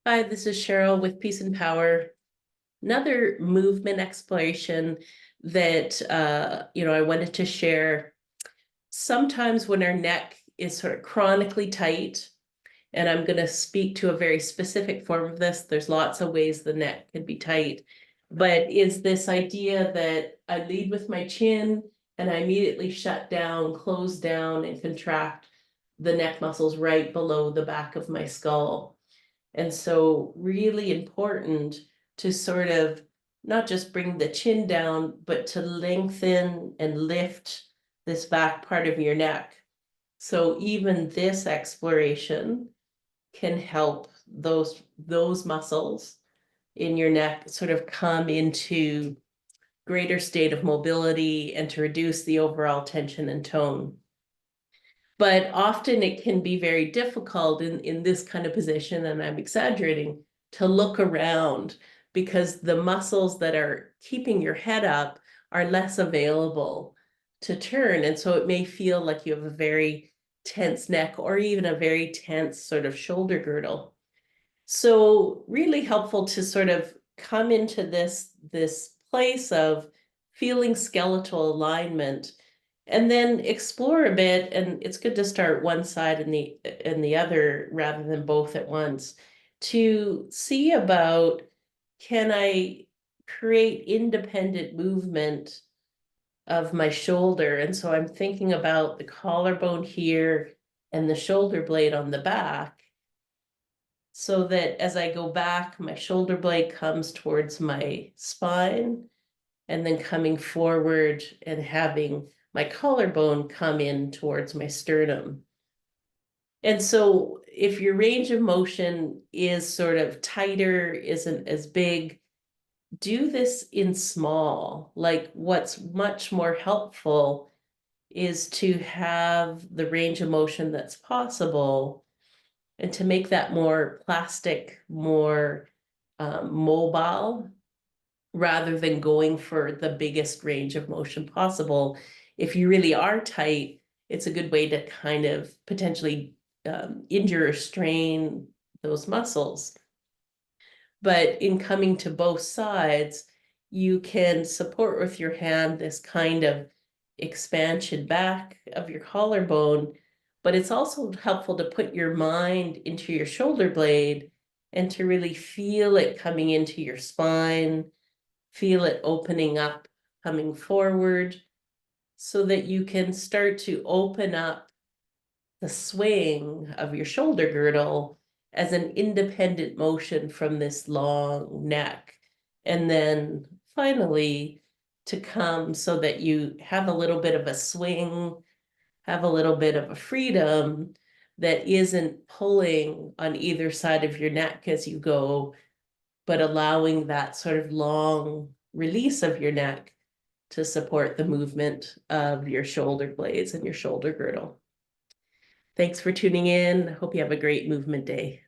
Hi, this is Cheryl with Peace and Power. Another movement exploration that I wanted to share. Sometimes when our neck is sort of chronically tight, and I'm going to speak to a very specific form of this. There's lots of ways the neck can be tight, but is this idea that I lead with my chin and I immediately shut down, close down, and contract the neck muscles right below the back of my skull. And so really important to sort of not just bring the chin down, but to lengthen and lift this back part of your neck. So even this exploration can help those muscles in your neck sort of come into greater state of mobility and to reduce the overall tension and tone. But often it can be very difficult in this kind of position, and I'm exaggerating, to look around because the muscles that are keeping your head up are less available to turn. And so it may feel like you have a very tense neck or even a very tense sort of shoulder girdle. So really helpful to sort of come into this place of feeling skeletal alignment and then explore a bit. And it's good to start one side and the other rather than both at once to see about, can I create independent movement of my shoulder? And so I'm thinking about the collarbone here and the shoulder blade on the back, so that as I go back, my shoulder blade comes towards my spine and then coming forward and having my collarbone come in towards my sternum. And so if your range of motion is sort of tighter, isn't as big, do this in small. Like what's much more helpful is to have the range of motion that's possible and to make that more plastic, more mobile, rather than going for the biggest range of motion possible. If you really are tight, it's a good way to kind of potentially injure or strain those muscles. But in coming to both sides, you can support with your hand this kind of expansion back of your collarbone, but it's also helpful to put your mind into your shoulder blade and to really feel it coming into your spine, feel it opening up, coming forward, so that you can start to open up the swing of your shoulder girdle as an independent motion from this long neck. And then finally to come so that you have a little bit of a swing, have a little bit of a freedom that isn't pulling on either side of your neck as you go, but allowing that sort of long release of your neck to support the movement of your shoulder blades and your shoulder girdle. Thanks for tuning in. Hope you have a great movement day.